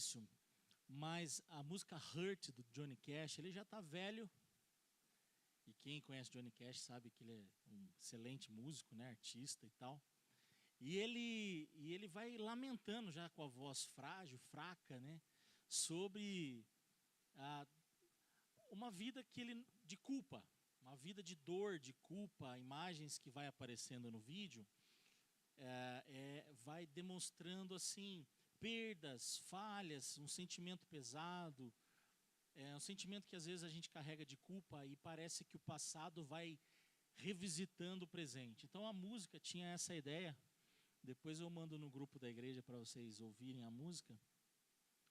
início, mas a música Hurt do Johnny Cash, ele já está velho. E quem conhece Johnny Cash sabe que ele é um excelente músico, né, artista e tal. E ele vai lamentando já com a voz frágil, fraca, né, sobre uma vida de culpa, uma vida de dor, de culpa, imagens que vai aparecendo no vídeo, vai demonstrando assim perdas, falhas, um sentimento pesado, um sentimento que às vezes a gente carrega de culpa e parece que o passado vai revisitando o presente. Então a música tinha essa ideia. Depois eu mando no grupo da igreja para vocês ouvirem a música.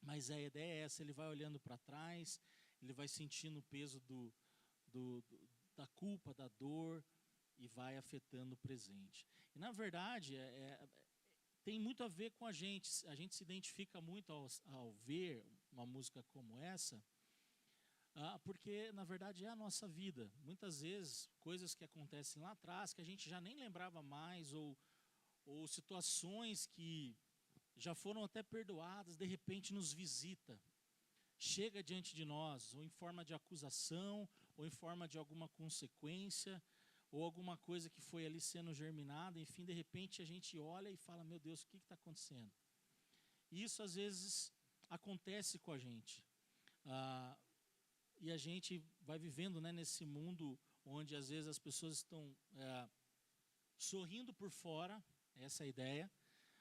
Mas a ideia é essa, ele vai olhando para trás, ele vai sentindo o peso da culpa, da dor, e vai afetando o presente. E na verdade, tem muito a ver com a gente se identifica muito ao ver uma música como essa, porque na verdade é a nossa vida. Muitas vezes, coisas que acontecem lá atrás, que a gente já nem lembrava mais, ou situações que já foram até perdoadas, de repente nos visita, chega diante de nós, ou em forma de acusação, ou em forma de alguma consequência, ou alguma coisa que foi ali sendo germinada, enfim, de repente a gente olha e fala, meu Deus, o que está acontecendo? E isso às vezes acontece com a gente, e a gente vai vivendo, né, nesse mundo onde às vezes as pessoas estão sorrindo por fora, essa é a ideia,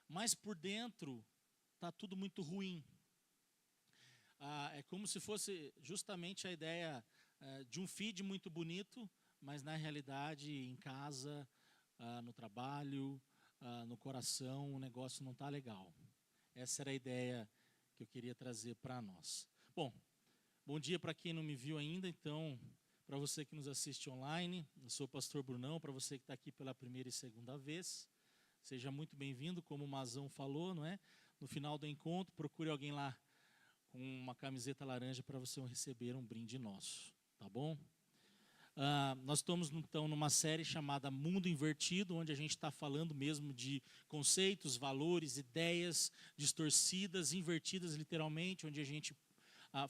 mas por dentro está tudo muito ruim. É como se fosse justamente a ideia de um feed muito bonito, mas na realidade em casa, no trabalho, no coração, o negócio não está legal. Essa era a ideia que eu queria trazer para nós. Bom dia para quem não me viu ainda, então, para você que nos assiste online, eu sou o pastor Brunão, para você que está aqui pela primeira e segunda vez, seja muito bem-vindo, como o Mazão falou, não é? No final do encontro, procure alguém lá com uma camiseta laranja para você receber um brinde nosso, tá bom? Nós estamos então numa série chamada Mundo Invertido, onde a gente está falando mesmo de conceitos, valores, ideias distorcidas, invertidas literalmente, onde a gente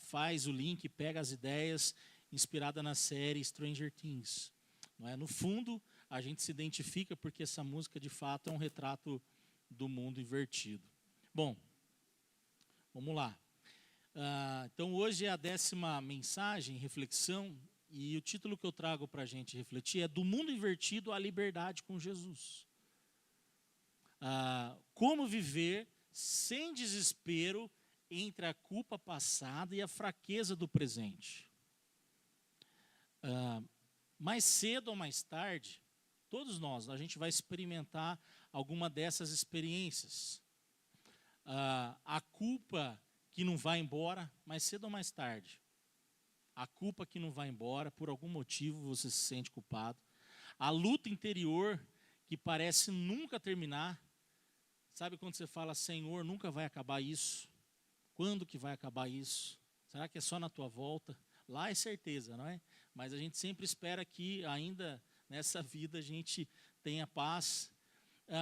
faz o link, pega as ideias inspirada na série Stranger Things. Não é? No fundo, a gente se identifica porque essa música de fato é um retrato do mundo invertido. Bom, vamos lá. Então hoje é a 10ª mensagem, reflexão, e o título que eu trago para a gente refletir é Do Mundo Invertido à Liberdade com Jesus. Como viver sem desespero entre a culpa passada e a fraqueza do presente. Mais cedo ou mais tarde, todos nós, a gente vai experimentar alguma dessas experiências. A culpa que não vai embora, mais cedo ou mais tarde. A culpa que não vai embora, por algum motivo você se sente culpado. A luta interior que parece nunca terminar. Sabe quando você fala, Senhor, nunca vai acabar isso? Quando que vai acabar isso? Será que é só na tua volta? Lá é certeza, não é? Mas a gente sempre espera que ainda nessa vida a gente tenha paz.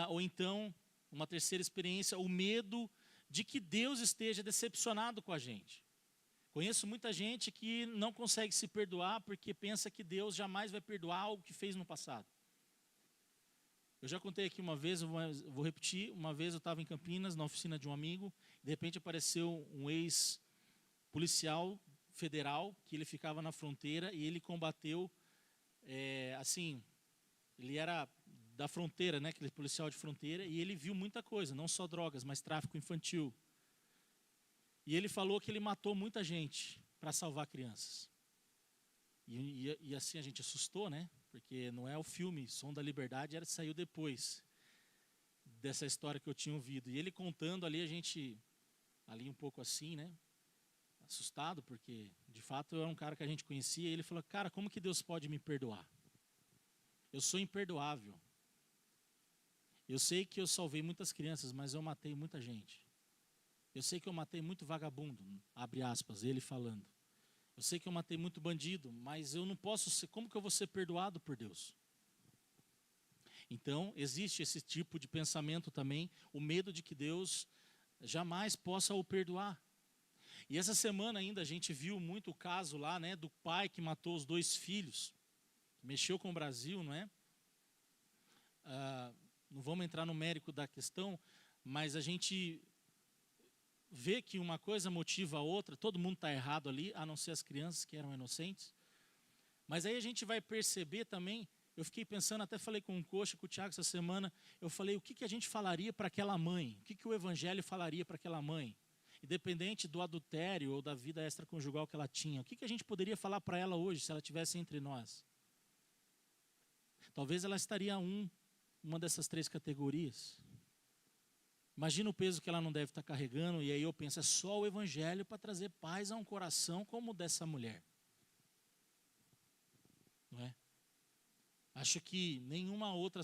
Ou então, uma terceira experiência, o medo de que Deus esteja decepcionado com a gente. Conheço muita gente que não consegue se perdoar porque pensa que Deus jamais vai perdoar algo que fez no passado. Eu já contei aqui uma vez, eu vou repetir, uma vez eu estava em Campinas, na oficina de um amigo, de repente apareceu um ex-policial federal, que ele ficava na fronteira e ele combateu, ele era da fronteira, né, aquele policial de fronteira, e ele viu muita coisa, não só drogas, mas tráfico infantil. E ele falou que ele matou muita gente para salvar crianças. E assim a gente assustou, né? Porque não é o filme Som da Liberdade, saiu depois dessa história que eu tinha ouvido. E ele contando ali, a gente, ali um pouco assim, né? Assustado, porque de fato era um cara que a gente conhecia. E ele falou, cara, como que Deus pode me perdoar? Eu sou imperdoável. Eu sei que eu salvei muitas crianças, mas eu matei muita gente. Eu sei que eu matei muito vagabundo, abre aspas, ele falando. Eu sei que eu matei muito bandido, mas eu não posso ser, como que eu vou ser perdoado por Deus? Então, existe esse tipo de pensamento também, o medo de que Deus jamais possa o perdoar. E essa semana ainda a gente viu muito o caso lá, né, do pai que matou os 2 filhos. Mexeu com o Brasil, não é? Não vamos entrar no mérito da questão, mas a gente vê que uma coisa motiva a outra, todo mundo está errado ali, a não ser as crianças que eram inocentes. Mas aí a gente vai perceber também, eu fiquei pensando, até falei com o Coxa, com o Tiago essa semana, eu falei, o que a gente falaria para aquela mãe? O que o Evangelho falaria para aquela mãe? Independente do adultério ou da vida extraconjugal que ela tinha, o que a gente poderia falar para ela hoje, se ela estivesse entre nós? Talvez ela estaria uma dessas 3 categorias. Imagina o peso que ela não deve estar carregando, e aí eu penso, é só o Evangelho para trazer paz a um coração como o dessa mulher. Não é? Acho que nenhuma outra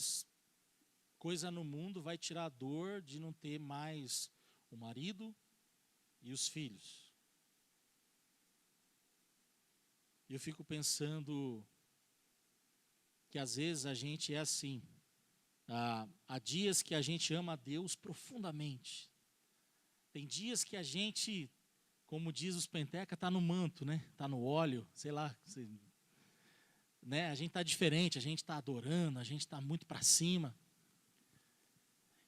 coisa no mundo vai tirar a dor de não ter mais o marido e os filhos. E eu fico pensando que às vezes a gente é assim. Há dias que a gente ama a Deus profundamente. Tem dias que a gente, como diz os penteca, está no manto, né? Está no óleo, sei lá. Né? A gente está diferente, a gente está adorando, a gente está muito para cima.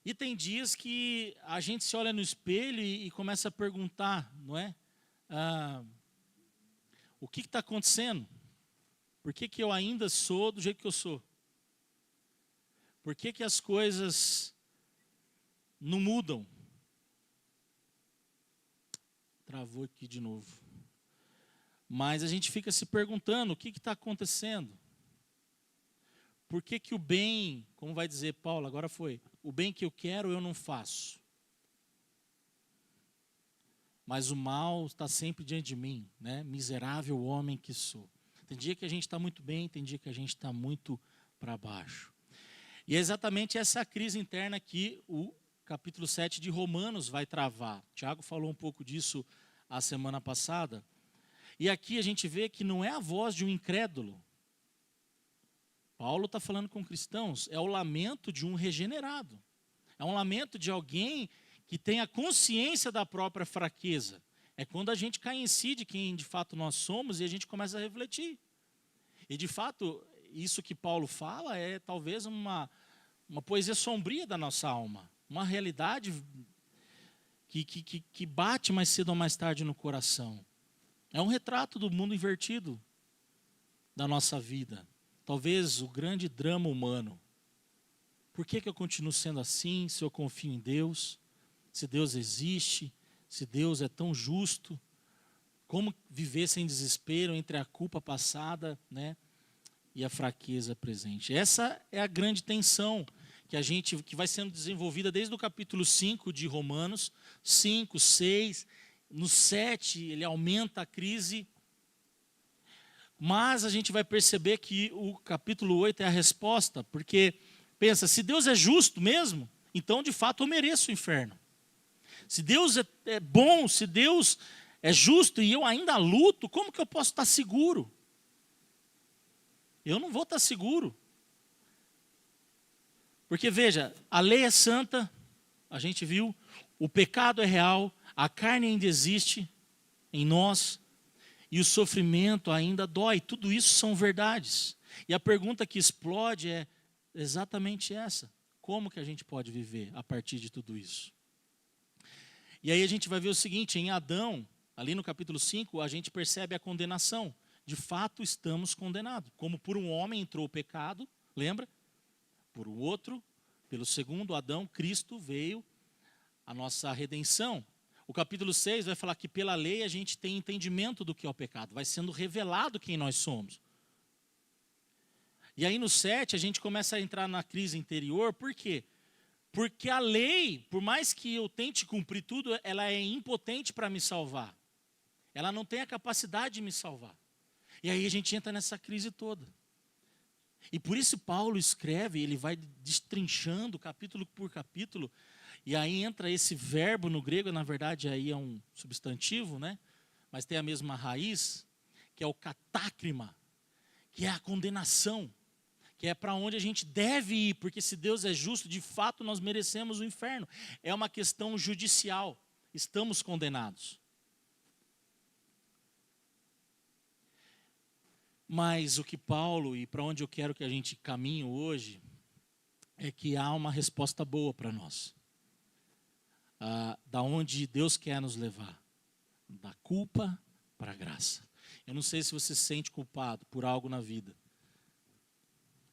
E tem dias que a gente se olha no espelho e começa a perguntar, não é? O que está acontecendo? Por que eu ainda sou do jeito que eu sou? Por que as coisas não mudam? Travou aqui de novo. Mas a gente fica se perguntando, o que está acontecendo? Por que o bem, como vai dizer Paulo, agora foi, o bem que eu quero eu não faço. Mas o mal está sempre diante de mim, né? Miserável homem que sou. Tem dia que a gente está muito bem, tem dia que a gente está muito para baixo. E é exatamente essa crise interna que o capítulo 7 de Romanos vai travar. Tiago falou um pouco disso a semana passada. E aqui a gente vê que não é a voz de um incrédulo. Paulo está falando com cristãos, é o lamento de um regenerado. É um lamento de alguém que tem a consciência da própria fraqueza. É quando a gente cai em si de quem de fato nós somos e a gente começa a refletir. E de fato, isso que Paulo fala é talvez uma poesia sombria da nossa alma. Uma realidade que bate mais cedo ou mais tarde no coração. É um retrato do mundo invertido da nossa vida. Talvez o grande drama humano. Por que eu continuo sendo assim, se eu confio em Deus? Se Deus existe? Se Deus é tão justo? Como viver sem desespero entre a culpa passada, né, e a fraqueza presente? Essa é a grande tensão que vai sendo desenvolvida desde o capítulo 5 de Romanos, 5, 6, no 7 ele aumenta a crise, mas a gente vai perceber que o capítulo 8 é a resposta, porque, pensa, se Deus é justo mesmo, então de fato eu mereço o inferno. Se Deus é bom, se Deus é justo e eu ainda luto, como que eu posso estar seguro? Eu não vou estar seguro. Porque veja, a lei é santa, a gente viu, o pecado é real, a carne ainda existe em nós, e o sofrimento ainda dói. Tudo isso são verdades. E a pergunta que explode é exatamente essa. Como que a gente pode viver a partir de tudo isso? E aí a gente vai ver o seguinte, em Adão, ali no capítulo 5, a gente percebe a condenação. De fato, estamos condenados. Como por um homem entrou o pecado, lembra? Por um outro, pelo segundo Adão, Cristo veio a nossa redenção. O capítulo 6 vai falar que pela lei a gente tem entendimento do que é o pecado. Vai sendo revelado quem nós somos. E aí no 7 a gente começa a entrar na crise interior. Por quê? Porque a lei, por mais que eu tente cumprir tudo, ela é impotente para me salvar. Ela não tem a capacidade de me salvar. E aí a gente entra nessa crise toda. E por isso Paulo escreve, ele vai destrinchando capítulo por capítulo, e aí entra esse verbo no grego, na verdade aí é um substantivo, né? Mas tem a mesma raiz, que é o catácrima, que é a condenação, que é para onde a gente deve ir, porque se Deus é justo, de fato nós merecemos o inferno. É uma questão judicial, estamos condenados. Mas o que Paulo, e para onde eu quero que a gente caminhe hoje, é que há uma resposta boa para nós. Da onde Deus quer nos levar. Da culpa para a graça. Eu não sei se você se sente culpado por algo na vida.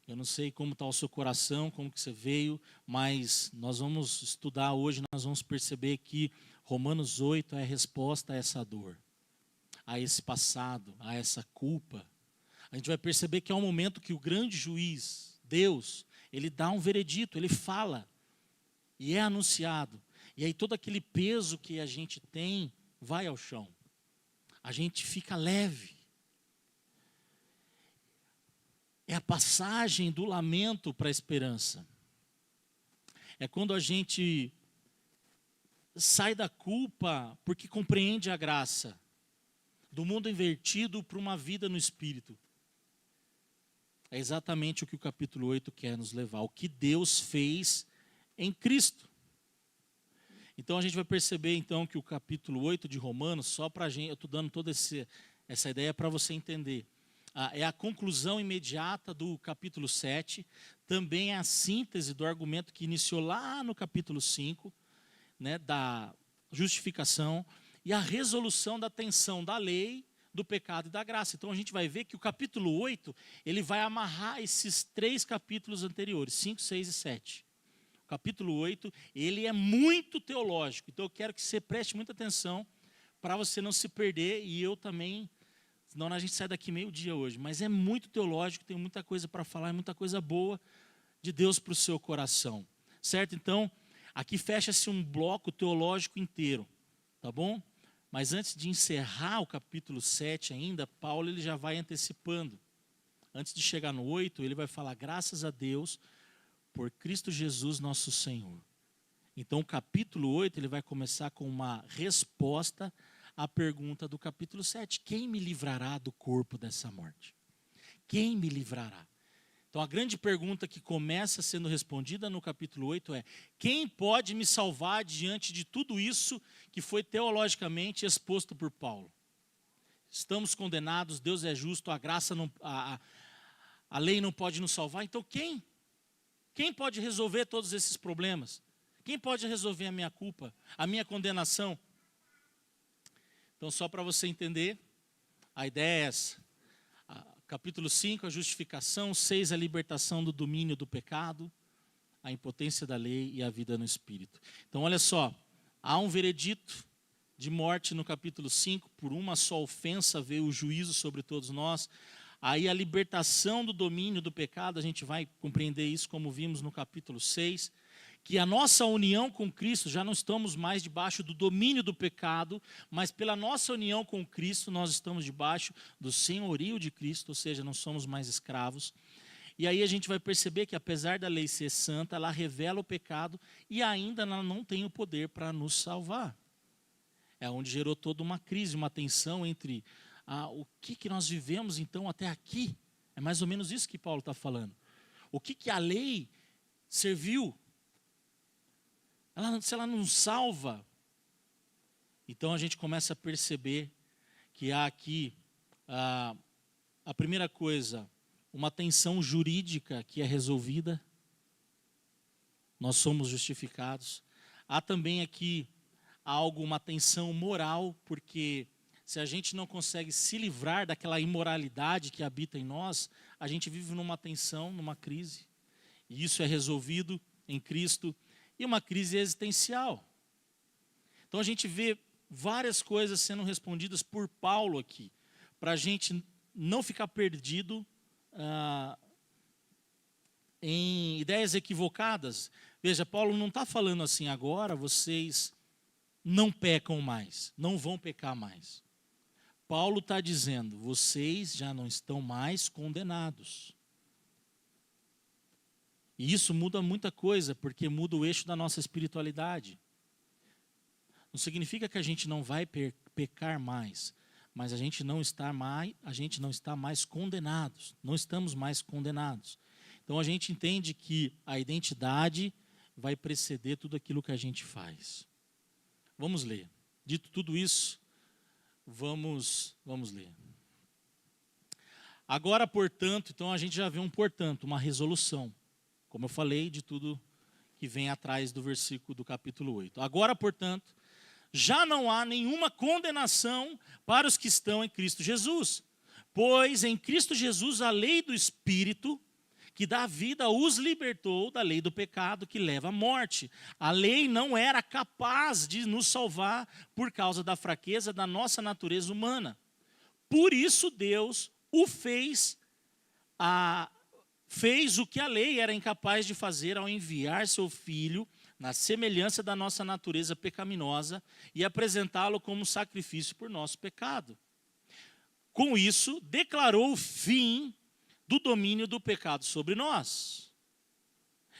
Eu não sei como está o seu coração, como que você veio, mas nós vamos estudar hoje, nós vamos perceber que Romanos 8 é a resposta a essa dor, a esse passado, a essa culpa. A gente vai perceber que é um momento que o grande juiz, Deus, ele dá um veredito, ele fala, e é anunciado. E aí todo aquele peso que a gente tem vai ao chão. A gente fica leve. É a passagem do lamento para a esperança. É quando a gente sai da culpa porque compreende a graça. Do mundo invertido para uma vida no Espírito. É exatamente o que o capítulo 8 quer nos levar. O que Deus fez em Cristo. Então a gente vai perceber então que o capítulo 8 de Romanos, só para a gente, eu estou dando toda essa ideia para você entender. É a conclusão imediata do capítulo 7, também é a síntese do argumento que iniciou lá no capítulo 5, né, da justificação, e a resolução da tensão da lei, do pecado e da graça. Então a gente vai ver que o capítulo 8, ele vai amarrar esses 3 capítulos anteriores, 5, 6 e 7. O capítulo 8, ele é muito teológico, então eu quero que você preste muita atenção, para você não se perder, e eu também... Senão a gente sai daqui meio-dia hoje. Mas é muito teológico, tem muita coisa para falar, é muita coisa boa de Deus para o seu coração. Certo? Então, aqui fecha-se um bloco teológico inteiro. Tá bom? Mas antes de encerrar o capítulo 7 ainda, Paulo ele já vai antecipando. Antes de chegar no 8, ele vai falar, graças a Deus, por Cristo Jesus nosso Senhor. Então, o capítulo 8, ele vai começar com uma resposta a pergunta do capítulo 7. Quem me livrará do corpo dessa morte? Quem me livrará? Então a grande pergunta que começa sendo respondida no capítulo 8 é: quem pode me salvar diante de tudo isso que foi teologicamente exposto por Paulo? Estamos condenados, Deus é justo, a graça não, a lei não pode nos salvar. Então quem? Quem pode resolver todos esses problemas? Quem pode resolver a minha culpa, a minha condenação? Então, só para você entender, a ideia é essa. Capítulo 5, a justificação. 6, a libertação do domínio do pecado. A impotência da lei e a vida no Espírito. Então, olha só. Há um veredito de morte no capítulo 5. Por uma só ofensa veio o juízo sobre todos nós. Aí a libertação do domínio do pecado. A gente vai compreender isso como vimos no capítulo 6. Que a nossa união com Cristo, já não estamos mais debaixo do domínio do pecado, mas pela nossa união com Cristo, nós estamos debaixo do senhorio de Cristo, ou seja, não somos mais escravos. E aí a gente vai perceber que apesar da lei ser santa, ela revela o pecado e ainda ela não tem o poder para nos salvar. É onde gerou toda uma crise, uma tensão entre o que nós vivemos então até aqui. É mais ou menos isso que Paulo está falando. O que a lei serviu? Se ela não salva, então a gente começa a perceber que há aqui, a primeira coisa, uma tensão jurídica que é resolvida, nós somos justificados. Há também aqui uma tensão moral, porque se a gente não consegue se livrar daquela imoralidade que habita em nós, a gente vive numa tensão, numa crise, e isso é resolvido em Cristo. E uma crise existencial. Então a gente vê várias coisas sendo respondidas por Paulo aqui, para a gente não ficar perdido em ideias equivocadas. Veja, Paulo não está falando assim, agora vocês não pecam mais, não vão pecar mais. Paulo está dizendo, vocês já não estão mais condenados. E isso muda muita coisa, porque muda o eixo da nossa espiritualidade. Não significa que a gente não vai pecar mais, mas a gente não está mais condenados. Não estamos mais condenados. Então a gente entende que a identidade vai preceder tudo aquilo que a gente faz. Vamos ler. Dito tudo isso, vamos ler. Agora, portanto, então a gente já vê um portanto, uma resolução. Como eu falei, de tudo que vem atrás do versículo do capítulo 8. Agora, portanto, já não há nenhuma condenação para os que estão em Cristo Jesus. Pois em Cristo Jesus a lei do Espírito, que dá vida, os libertou da lei do pecado que leva à morte. A lei não era capaz de nos salvar por causa da fraqueza da nossa natureza humana. Por isso Deus fez o que a lei era incapaz de fazer ao enviar seu Filho na semelhança da nossa natureza pecaminosa e apresentá-lo como sacrifício por nosso pecado. Com isso, declarou o fim do domínio do pecado sobre nós.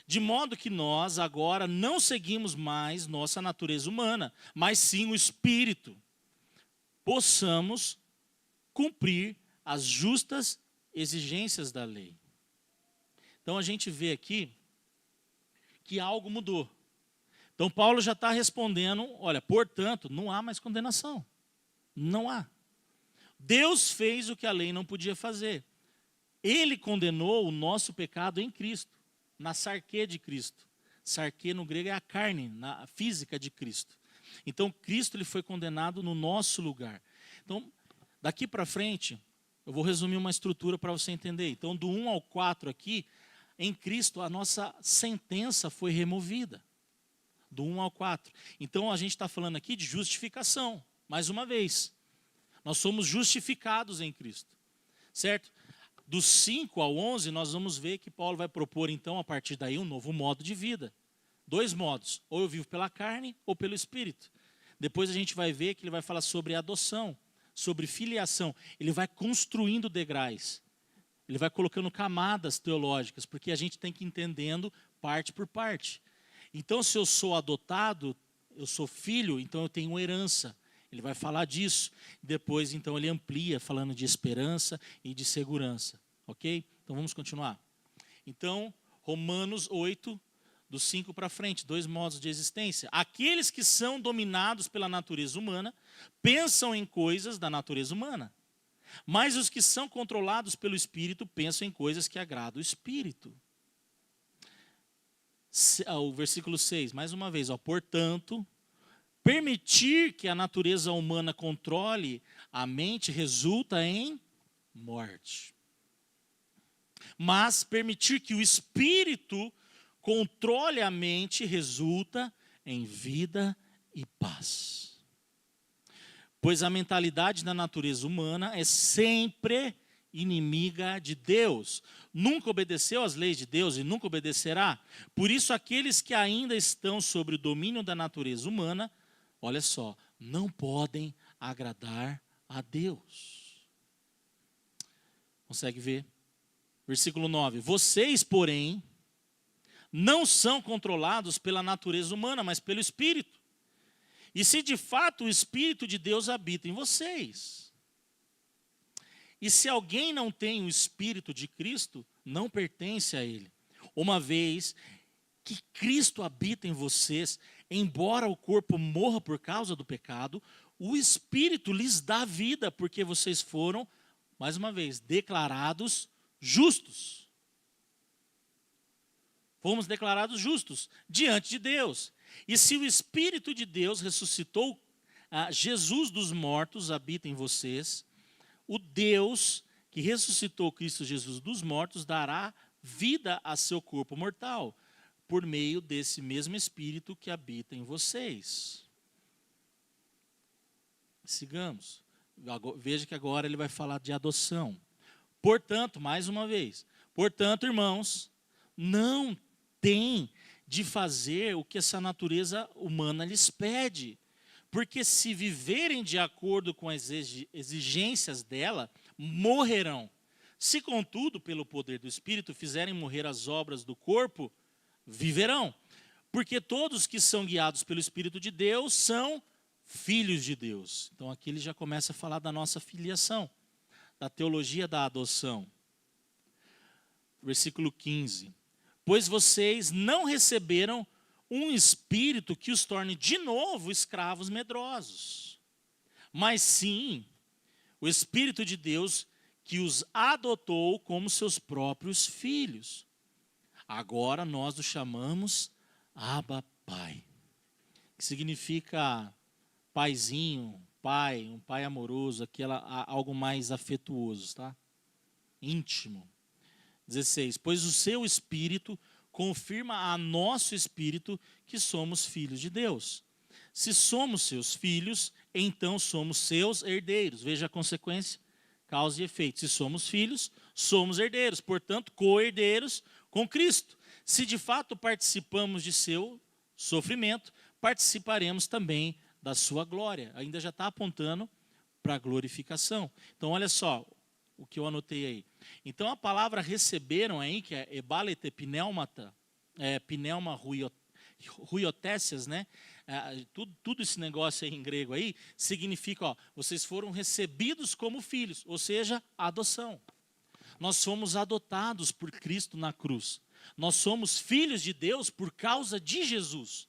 De modo que nós agora não seguimos mais nossa natureza humana, mas sim o Espírito. Possamos cumprir as justas exigências da lei. Então a gente vê aqui que algo mudou. Então Paulo já está respondendo, olha, portanto, não há mais condenação. Não há. Deus fez o que a lei não podia fazer. Ele condenou o nosso pecado em Cristo, na sarquê de Cristo. Sarquê no grego é a carne, na física de Cristo. Então Cristo ele foi condenado no nosso lugar. Então, daqui para frente, eu vou resumir uma estrutura para você entender. Então, do 1 ao 4 aqui, em Cristo, a nossa sentença foi removida. Do 1 ao 4. Então, a gente está falando aqui de justificação. Mais uma vez, nós somos justificados em Cristo. Certo? Do 5 ao 11, nós vamos ver que Paulo vai propor, então, a partir daí, um novo modo de vida. 2 modos. Ou eu vivo pela carne ou pelo Espírito. Depois a gente vai ver que ele vai falar sobre adoção, sobre filiação. Ele vai construindo degraus. Ele vai colocando camadas teológicas, porque a gente tem que ir entendendo parte por parte. Então, se eu sou adotado, eu sou filho, então eu tenho herança. Ele vai falar disso. Depois, então, ele amplia, falando de esperança e de segurança. Ok? Então, vamos continuar. Então, Romanos 8, do 5 para frente, 2 modos de existência. Aqueles que são dominados pela natureza humana, pensam em coisas da natureza humana. Mas os que são controlados pelo Espírito, pensam em coisas que agradam o Espírito. O versículo 6, mais uma vez. Portanto, permitir que a natureza humana controle a mente resulta em morte. Mas permitir que o Espírito controle a mente resulta em vida e paz. Pois a mentalidade da natureza humana é sempre inimiga de Deus. Nunca obedeceu às leis de Deus e nunca obedecerá. Por isso, aqueles que ainda estão sob o domínio da natureza humana, olha só, não podem agradar a Deus. Consegue ver? Versículo 9. Vocês, porém, não são controlados pela natureza humana, mas pelo Espírito. E se de fato o Espírito de Deus habita em vocês. E se alguém não tem o Espírito de Cristo, não pertence a Ele. Uma vez que Cristo habita em vocês, embora o corpo morra por causa do pecado, o Espírito lhes dá vida, porque vocês foram, mais uma vez, declarados justos. Fomos declarados justos diante de Deus. E se o Espírito de Deus ressuscitou Jesus dos mortos, habita em vocês, o Deus que ressuscitou Cristo Jesus dos mortos dará vida a seu corpo mortal, por meio desse mesmo Espírito que habita em vocês. Sigamos. Veja que agora ele vai falar de adoção. Portanto, mais uma vez, portanto, irmãos, não tem de fazer o que essa natureza humana lhes pede. Porque se viverem de acordo com as exigências dela, morrerão. Se, contudo, pelo poder do Espírito, fizerem morrer as obras do corpo, viverão. Porque todos que são guiados pelo Espírito de Deus são filhos de Deus. Então aqui ele já começa a falar da nossa filiação, da teologia da adoção. Versículo 15. Pois vocês não receberam um espírito que os torne de novo escravos medrosos, mas sim o Espírito de Deus que os adotou como seus próprios filhos. Agora nós os chamamos Abba Pai, que significa paizinho, pai, um pai amoroso, algo mais afetuoso, tá? Íntimo. 16. Pois o seu Espírito confirma a nosso Espírito que somos filhos de Deus. Se somos seus filhos, então somos seus herdeiros. Veja a consequência, causa e efeito. Se somos filhos, somos herdeiros, portanto, co-herdeiros com Cristo. Se de fato participamos de seu sofrimento, participaremos também da sua glória. Ainda já está apontando para a glorificação. Então, olha só o que eu anotei aí. Então, a palavra receberam aí, que é ebalete pneumata, pneuma ruiotésias, né? Tudo esse negócio aí em grego aí, significa, ó, vocês foram recebidos como filhos, ou seja, adoção. Nós somos adotados por Cristo na cruz. Nós somos filhos de Deus por causa de Jesus.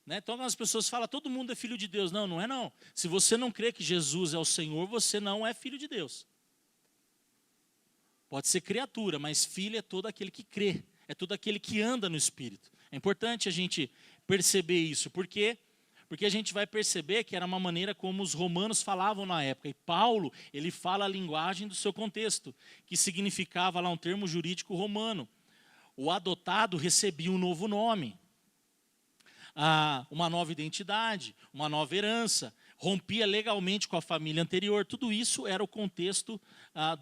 Né? Então as pessoas falam, todo mundo é filho de Deus. Não, não é não. Se você não crê que Jesus é o Senhor, você não é filho de Deus. Pode ser criatura, mas filho é todo aquele que crê. É todo aquele que anda no Espírito. É importante a gente perceber isso. Por quê? Porque a gente vai perceber que era uma maneira como os romanos falavam na época. E Paulo, ele fala a linguagem do seu contexto, que significava lá um termo jurídico romano. O adotado recebia um novo nome, uma nova identidade, uma nova herança, rompia legalmente com a família anterior. Tudo isso era o contexto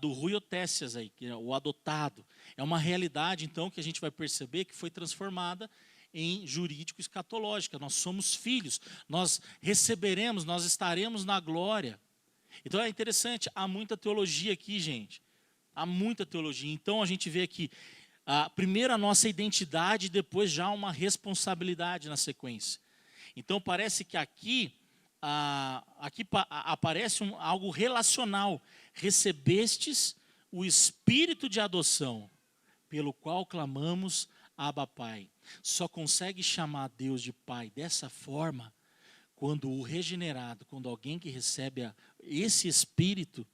do ruiotésias aí, que é o adotado. É uma realidade, então, que a gente vai perceber que foi transformada em jurídico escatológica. Nós somos filhos, nós receberemos, nós estaremos na glória. Então é interessante, há muita teologia aqui, gente. Há muita teologia. Então a gente vê aqui, primeiro a nossa identidade, depois já uma responsabilidade na sequência. Então parece que aqui aparece algo relacional. Recebestes o Espírito de adoção, pelo qual clamamos Abba Pai. Só consegue chamar Deus de Pai dessa forma quando o regenerado, quando alguém que recebe esse Espírito,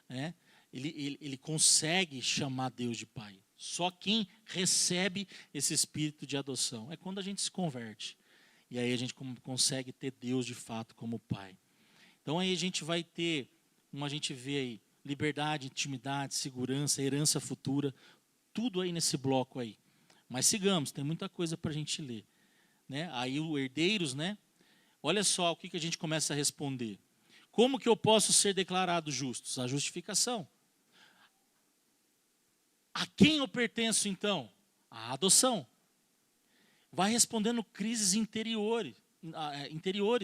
né, ele consegue chamar Deus de Pai. Só quem recebe esse Espírito de adoção é quando a gente se converte. E aí a gente consegue ter Deus de fato como Pai. Então aí a gente vai ter, como a gente vê aí, liberdade, intimidade, segurança, herança futura, tudo aí nesse bloco aí. Mas sigamos, tem muita coisa para a gente ler. Né? Aí o herdeiros, né? Olha só o que a gente começa a responder. Como que eu posso ser declarado justo? A justificação. A quem eu pertenço então? A adoção. Vai respondendo crises interiores.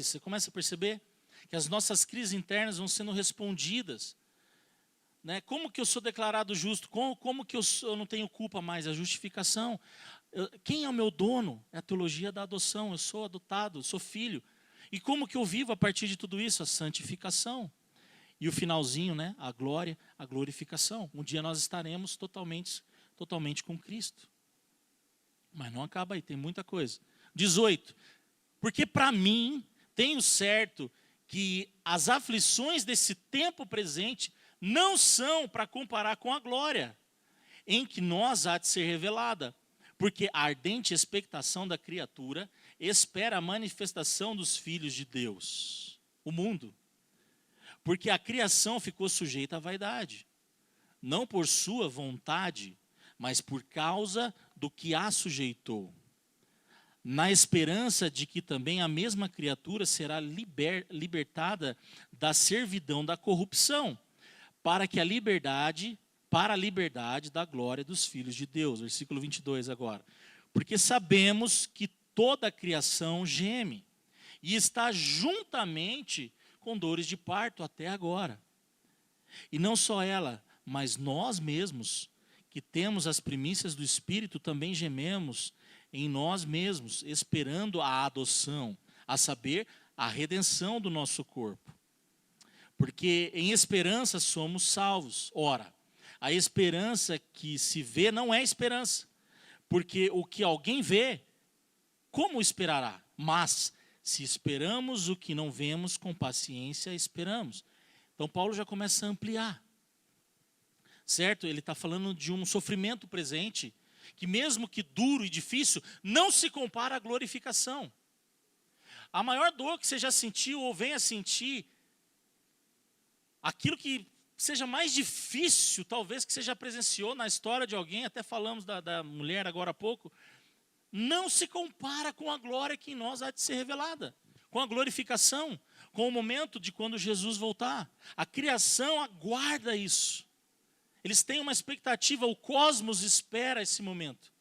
Você começa a perceber que as nossas crises internas vão sendo respondidas. Né? Como que eu sou declarado justo? Como que eu não tenho culpa mais? A justificação. Quem é o meu dono? É a teologia da adoção. Eu sou adotado, eu sou filho. E como que eu vivo a partir de tudo isso? A santificação. E o finalzinho, né? A glória, a glorificação. Um dia nós estaremos totalmente com Cristo. Mas não acaba aí, tem muita coisa. 18. Porque para mim, tenho certo que as aflições desse tempo presente não são para comparar com a glória em que nós há de ser revelada. Porque a ardente expectação da criatura espera a manifestação dos filhos de Deus. O mundo. Porque a criação ficou sujeita à vaidade. Não por sua vontade, mas por causa do que a sujeitou. Na esperança de que também a mesma criatura será libertada da servidão da corrupção, para a liberdade da glória dos filhos de Deus. Versículo 22 agora. Porque sabemos que toda a criação geme e está juntamente com dores de parto até agora. E não só ela, mas nós mesmos, que temos as primícias do Espírito, também gememos em nós mesmos, esperando a adoção, a saber, a redenção do nosso corpo. Porque em esperança somos salvos. Ora, a esperança que se vê não é esperança, porque o que alguém vê, como esperará? Mas, se esperamos o que não vemos, com paciência esperamos. Então Paulo já começa a ampliar. certo? Ele está falando de um sofrimento presente, que mesmo que duro e difícil, não se compara à glorificação. A maior dor que você já sentiu ou venha sentir, aquilo que seja mais difícil, talvez que você já presenciou na história de alguém, até falamos da mulher agora há pouco, não se compara com a glória que em nós há de ser revelada, com a glorificação, com o momento de quando Jesus voltar. A criação aguarda isso. Eles têm uma expectativa, o cosmos espera esse momento.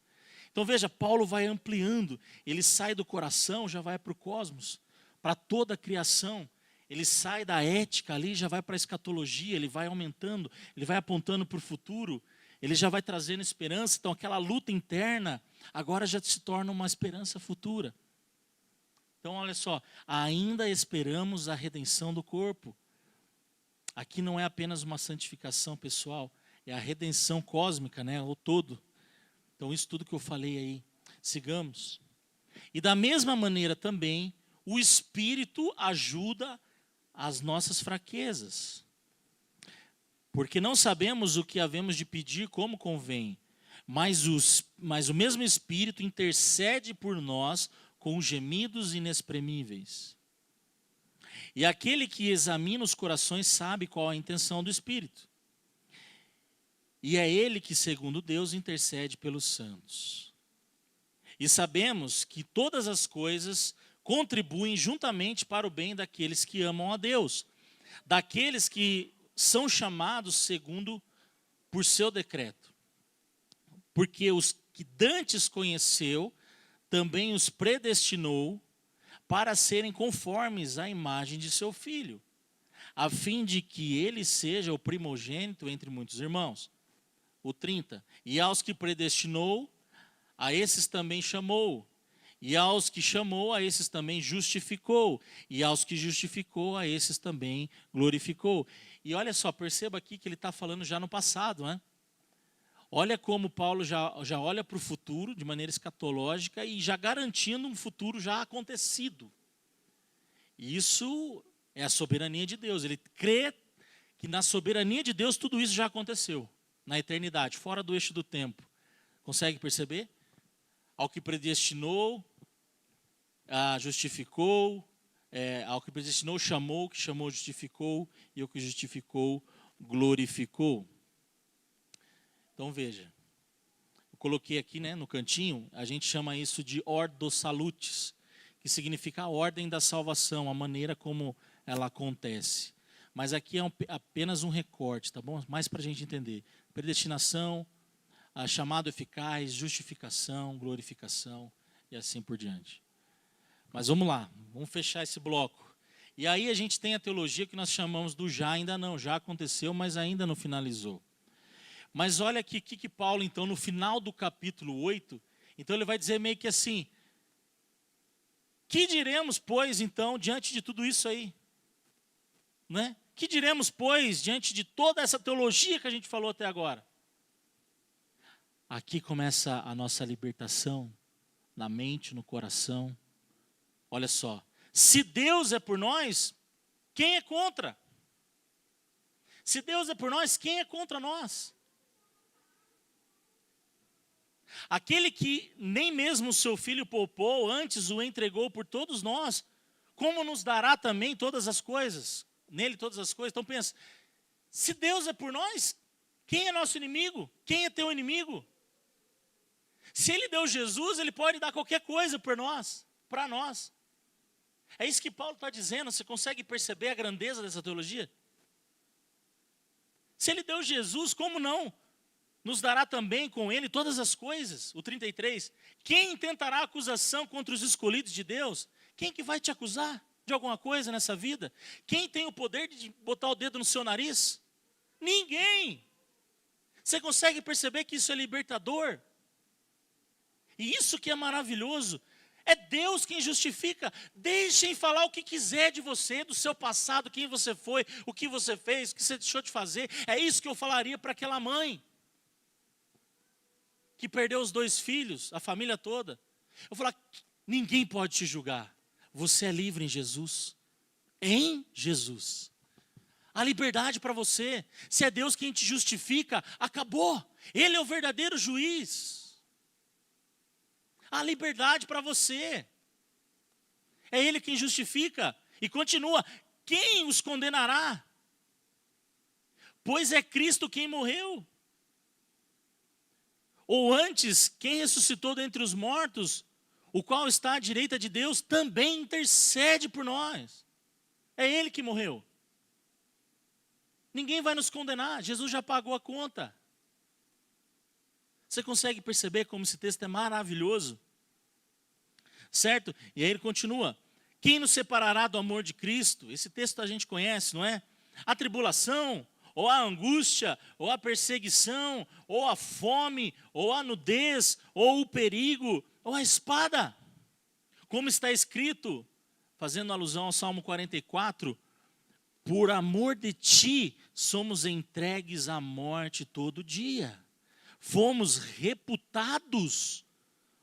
Então veja, Paulo vai ampliando, ele sai do coração, já vai para o cosmos, para toda a criação. Ele sai da ética ali, já vai para a escatologia, ele vai aumentando, ele vai apontando para o futuro, ele já vai trazendo esperança. Então aquela luta interna agora já se torna uma esperança futura. Então olha só, ainda esperamos a redenção do corpo. Aqui não é apenas uma santificação pessoal, é a redenção cósmica, né, o todo. Então isso tudo que eu falei aí, sigamos. E da mesma maneira também, o Espírito ajuda as nossas fraquezas. Porque não sabemos o que havemos de pedir como convém, mas o mesmo Espírito intercede por nós com gemidos inexprimíveis. E aquele que examina os corações sabe qual a intenção do Espírito. E é ele que, segundo Deus, intercede pelos santos. E sabemos que todas as coisas contribuem juntamente para o bem daqueles que amam a Deus, daqueles que são chamados segundo por seu decreto. Porque os que dantes conheceu, também os predestinou para serem conformes à imagem de seu Filho, a fim de que ele seja o primogênito entre muitos irmãos. O 30. E aos que predestinou, a esses também chamou. E aos que chamou, a esses também justificou. E aos que justificou, a esses também glorificou. E olha só, perceba aqui que ele está falando já no passado, né? Olha como Paulo já olha para o futuro de maneira escatológica e já garantindo um futuro já acontecido. E isso é a soberania de Deus. Ele crê que na soberania de Deus tudo isso já aconteceu. Na eternidade, fora do eixo do tempo. Consegue perceber? Ao que predestinou, justificou, ao que predestinou, chamou, o que chamou, justificou, e o que justificou, glorificou. Então veja, eu coloquei aqui, né, no cantinho, a gente chama isso de ordo salutis, que significa a ordem da salvação, a maneira como ela acontece. Mas aqui é apenas um recorte, tá bom? Mais para a gente entender. Predestinação, chamado eficaz, justificação, glorificação e assim por diante. Mas vamos lá, vamos fechar esse bloco. E aí a gente tem a teologia que nós chamamos do já, ainda não. Já aconteceu, mas ainda não finalizou. Mas olha aqui que Paulo, então, no final do capítulo 8, então ele vai dizer meio que assim, que diremos, pois, então, diante de tudo isso aí? Né? Que diremos, pois, diante de toda essa teologia que a gente falou até agora? Aqui começa a nossa libertação, na mente, no coração. Olha só, se Deus é por nós, quem é contra? Se Deus é por nós, quem é contra nós? Aquele que nem mesmo o seu Filho poupou, antes o entregou por todos nós, como nos dará também todas as coisas? Nele todas as coisas. Então pensa, se Deus é por nós, quem é nosso inimigo? Quem é teu inimigo? Se Ele deu Jesus, Ele pode dar qualquer coisa por nós, para nós. É isso que Paulo está dizendo. Você consegue perceber a grandeza dessa teologia? Se Ele deu Jesus, como não nos dará também com Ele todas as coisas? O 33. Quem intentará acusação contra os escolhidos de Deus? Quem que vai te acusar de alguma coisa nessa vida? Quem tem o poder de botar o dedo no seu nariz? Ninguém. Você consegue perceber que isso é libertador? E isso que é maravilhoso. É Deus quem justifica. Deixem falar o que quiser de você, do seu passado, quem você foi, o que você fez, o que você deixou de fazer. É isso que eu falaria para aquela mãe que perdeu os 2 filhos, a família toda. Eu vou falar, ninguém pode te julgar. Você é livre em Jesus. Em Jesus. a liberdade para você. Se é Deus quem te justifica, acabou. Ele é o verdadeiro juiz. A liberdade para você. É Ele quem justifica. E continua, quem os condenará? Pois é Cristo quem morreu. Ou antes, quem ressuscitou dentre os mortos, o qual está à direita de Deus, também intercede por nós. É Ele que morreu. Ninguém vai nos condenar, Jesus já pagou a conta. Você consegue perceber como esse texto é maravilhoso? Certo? E aí ele continua. Quem nos separará do amor de Cristo? Esse texto a gente conhece, não é? A tribulação, ou a angústia, ou a perseguição, ou a fome, ou a nudez, ou o perigo, ou a espada. Como está escrito, fazendo alusão ao Salmo 44, por amor de ti somos entregues à morte todo dia. Fomos reputados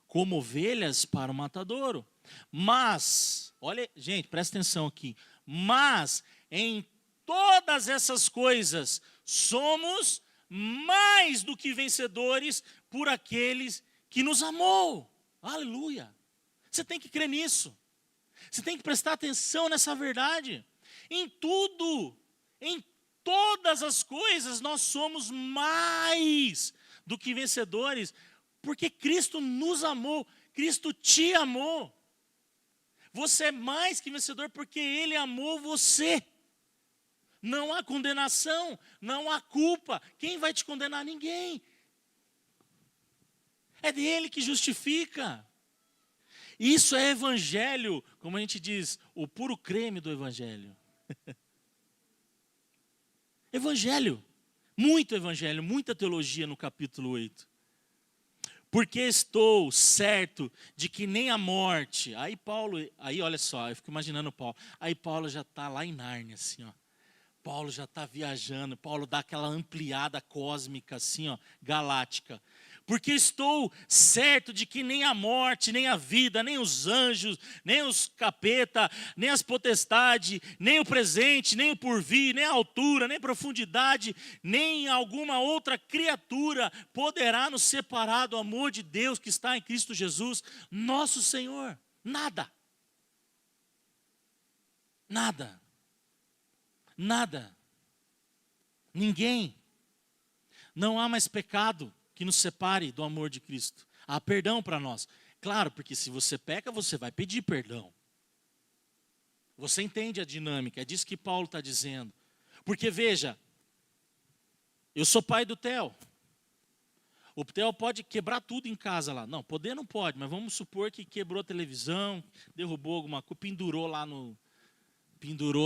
como ovelhas para o matadouro. Mas, olha, gente, presta atenção aqui. Mas em todas essas coisas somos mais do que vencedores por aqueles que nos amou. Aleluia. Você tem que crer nisso. Você tem que prestar atenção nessa verdade. Em tudo, em todas as coisas, nós somos mais do que vencedores, porque Cristo nos amou, Cristo te amou. Você é mais que vencedor porque Ele amou você. Não há condenação, não há culpa. Quem vai te condenar? Ninguém. É dele que justifica. Isso é evangelho, como a gente diz, o puro creme do evangelho. Evangelho, muita teologia no capítulo 8. Porque estou certo de que nem a morte. Aí olha só, eu fico imaginando Paulo. Aí Paulo já está lá em Nárnia, assim, ó. Paulo já está viajando, Paulo dá aquela ampliada cósmica, assim, ó, galáctica. Porque estou certo de que nem a morte, nem a vida, nem os anjos, nem os capeta, nem as potestades, nem o presente, nem o porvir, nem a altura, nem a profundidade, nem alguma outra criatura poderá nos separar do amor de Deus que está em Cristo Jesus, nosso Senhor. Nada. Nada. Nada. Ninguém. Não há mais pecado que nos separe do amor de Cristo. Há perdão para nós. Claro, porque se você peca, você vai pedir perdão. Você entende a dinâmica, é disso que Paulo está dizendo. Porque veja, eu sou pai do Theo. O Theo pode quebrar tudo em casa lá. Não, poder não pode, mas vamos supor que quebrou a televisão, derrubou alguma coisa, pendurou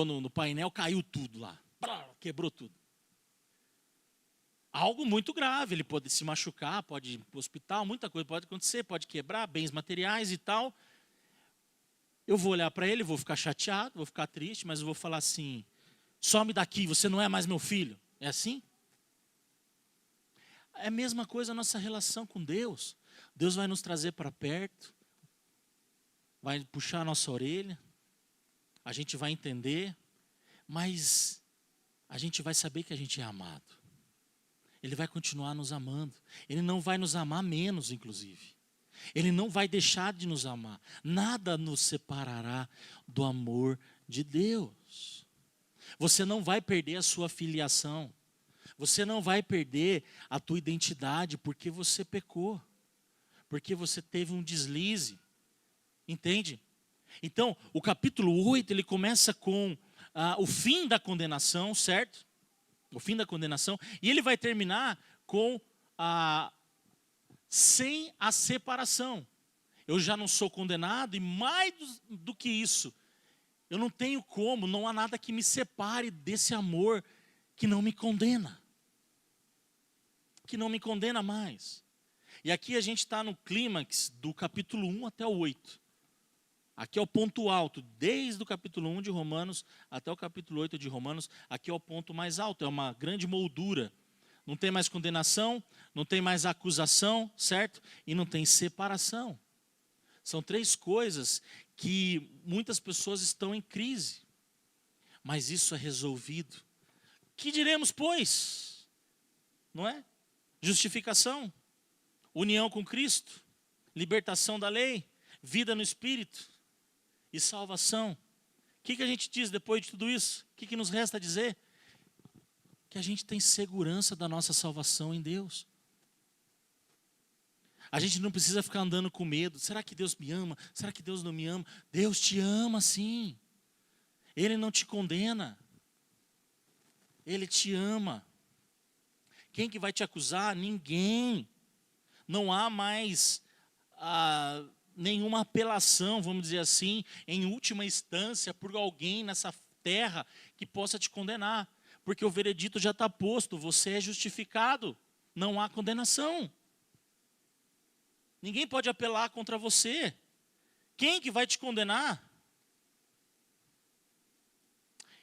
no painel, caiu tudo lá. Quebrou tudo. Algo muito grave, ele pode se machucar, pode ir para o hospital, muita coisa pode acontecer, pode quebrar bens materiais e tal. Eu vou olhar para ele, vou ficar chateado, vou ficar triste, mas eu vou falar assim, some daqui, você não é mais meu filho. É assim? É a mesma coisa a nossa relação com Deus. Deus vai nos trazer para perto, vai puxar a nossa orelha, a gente vai entender, mas a gente vai saber que a gente é amado. Ele vai continuar nos amando. Ele não vai nos amar menos, inclusive. Ele não vai deixar de nos amar. Nada nos separará do amor de Deus. Você não vai perder a sua filiação. Você não vai perder a tua identidade porque você pecou. Porque você teve um deslize. Entende? Então, o capítulo 8, ele começa com o fim da condenação, certo? O fim da condenação, e ele vai terminar com sem a separação. Eu já não sou condenado, e mais do que isso, eu não tenho como, não há nada que me separe desse amor que não me condena. Que não me condena mais. E aqui a gente está no clímax do capítulo 1 até o 8. Aqui é o ponto alto, desde o capítulo 1 de Romanos até o capítulo 8 de Romanos, aqui é o ponto mais alto, é uma grande moldura. Não tem mais condenação, não tem mais acusação, certo? E não tem separação. São três coisas que muitas pessoas estão em crise. Mas isso é resolvido. Que diremos, pois? Não é? Justificação, união com Cristo, libertação da lei, vida no Espírito e salvação. O que a gente diz depois de tudo isso? O que nos resta dizer? Que a gente tem segurança da nossa salvação em Deus. A gente não precisa ficar andando com medo. Será que Deus me ama? Será que Deus não me ama? Deus te ama sim. Ele não te condena. Ele te ama. Quem que vai te acusar? Ninguém. Não há mais nenhuma apelação, vamos dizer assim, em última instância, por alguém nessa terra que possa te condenar. Porque o veredito já está posto, você é justificado. Não há condenação. Ninguém pode apelar contra você. Quem que vai te condenar?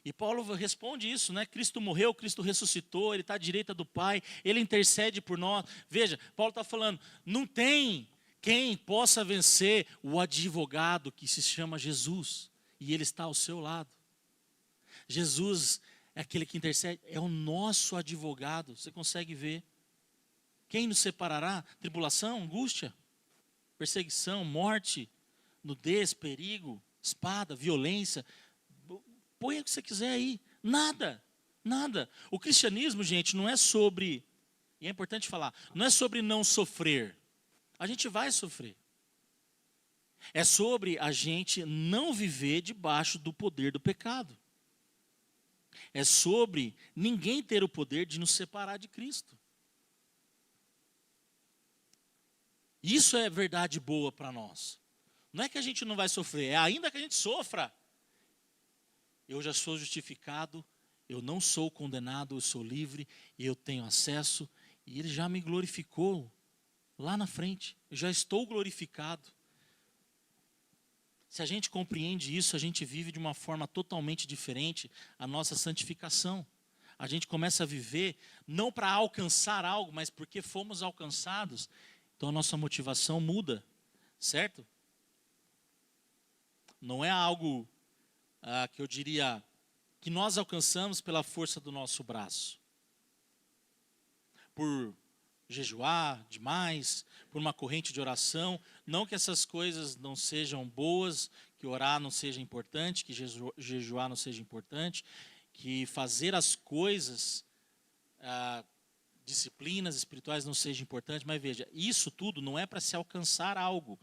E Paulo responde isso, né? Cristo morreu, Cristo ressuscitou, Ele está à direita do Pai, Ele intercede por nós. Veja, Paulo está falando, não tem quem possa vencer o advogado que se chama Jesus. E Ele está ao seu lado. Jesus é aquele que intercede, é o nosso advogado. Você consegue ver? Quem nos separará? Tribulação, angústia, perseguição, morte, nudez, perigo, espada, violência. Põe o que você quiser aí. Nada, nada. O cristianismo, gente, não é sobre, e é importante falar, não é sobre não sofrer. A gente vai sofrer. É sobre a gente não viver debaixo do poder do pecado. É sobre ninguém ter o poder de nos separar de Cristo. Isso é verdade boa para nós. Não é que a gente não vai sofrer, é ainda que a gente sofra. Eu já sou justificado, eu não sou condenado, eu sou livre, eu tenho acesso, e Ele já me glorificou lá na frente. Eu já estou glorificado. Se a gente compreende isso, a gente vive de uma forma totalmente diferente a nossa santificação. A gente começa a viver não para alcançar algo, mas porque fomos alcançados. Então a nossa motivação muda, certo? Não é algo que eu diria que nós alcançamos pela força do nosso braço. Por jejuar demais, por uma corrente de oração. Não que essas coisas não sejam boas, que orar não seja importante, que jejuar não seja importante, que fazer as coisas, disciplinas espirituais não seja importante, mas veja, isso tudo não é para se alcançar algo.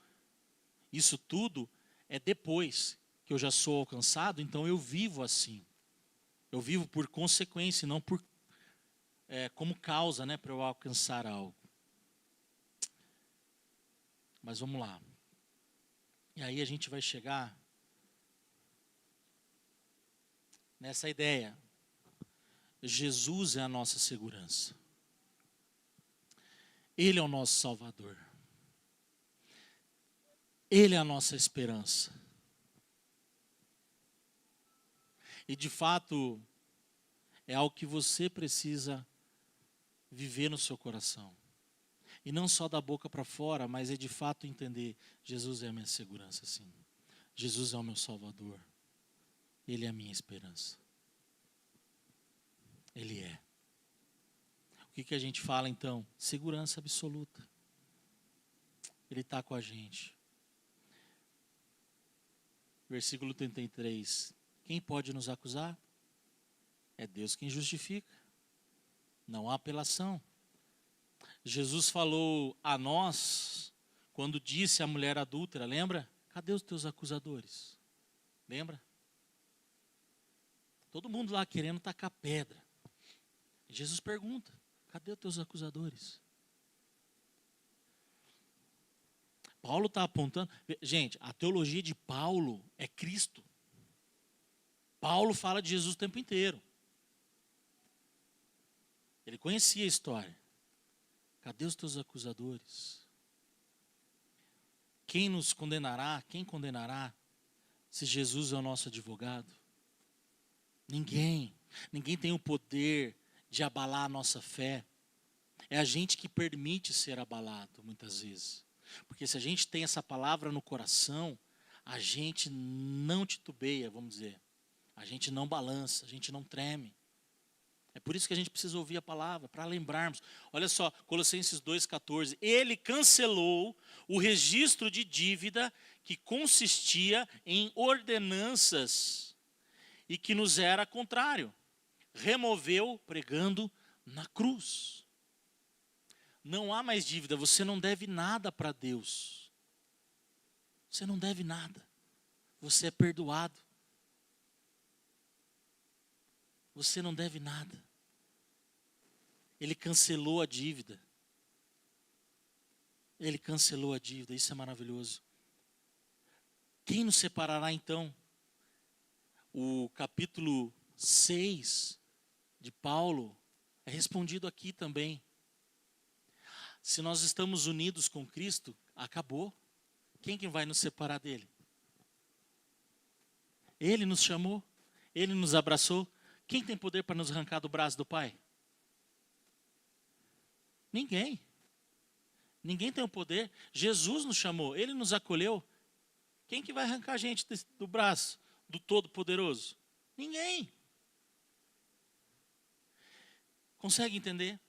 Isso tudo é depois que eu já sou alcançado, então eu vivo assim. Eu vivo por consequência, não por como causa, né, para eu alcançar algo. Mas vamos lá. E aí a gente vai chegar nessa ideia. Jesus é a nossa segurança. Ele é o nosso Salvador. Ele é a nossa esperança. E de fato, é algo que você precisa viver no seu coração. E não só da boca para fora, mas é de fato entender, Jesus é a minha segurança, sim. Jesus é o meu Salvador. Ele é a minha esperança. Ele é. O que a gente fala então? Segurança absoluta. Ele está com a gente. Versículo 33. Quem pode nos acusar? É Deus quem justifica. Não há apelação. Jesus falou a nós, quando disse à mulher adúltera, lembra? Cadê os teus acusadores? Lembra? Todo mundo lá querendo tacar pedra. Jesus pergunta, cadê os teus acusadores? Paulo está apontando, gente, a teologia de Paulo é Cristo. Paulo fala de Jesus o tempo inteiro. Ele conhecia a história. Cadê os teus acusadores? Quem nos condenará? Quem condenará se Jesus é o nosso advogado? Ninguém. Ninguém tem o poder de abalar a nossa fé. É a gente que permite ser abalado, muitas vezes. Porque se a gente tem essa palavra no coração, a gente não titubeia, vamos dizer. A gente não balança, a gente não treme. É por isso que a gente precisa ouvir a palavra, para lembrarmos. Olha só, Colossenses 2,14. Ele cancelou o registro de dívida que consistia em ordenanças e que nos era contrário. Removeu pregando na cruz. Não há mais dívida, você não deve nada para Deus. Você não deve nada. Você é perdoado. Você não deve nada. Ele cancelou a dívida. Ele cancelou a dívida, isso é maravilhoso. Quem nos separará então? O capítulo 6 de Paulo é respondido aqui também. Se nós estamos unidos com Cristo, acabou. Quem que vai nos separar dele? Ele nos chamou, ele nos abraçou. Quem tem poder para nos arrancar do braço do Pai? Ninguém. Ninguém tem o poder. Jesus nos chamou, ele nos acolheu. Quem que vai arrancar a gente do braço do Todo-Poderoso? Ninguém. Consegue entender?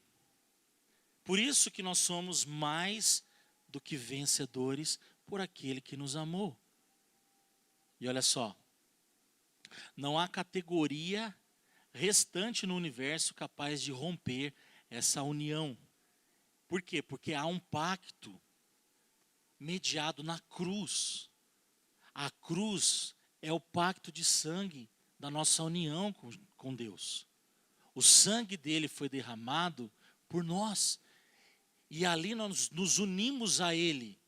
Por isso que nós somos mais do que vencedores por aquele que nos amou. E olha só, não há categoria restante no universo capaz de romper essa união. Por quê? Porque há um pacto mediado na cruz. A cruz é o pacto de sangue da nossa união com Deus. O sangue dele foi derramado por nós. E ali nós nos unimos a ele.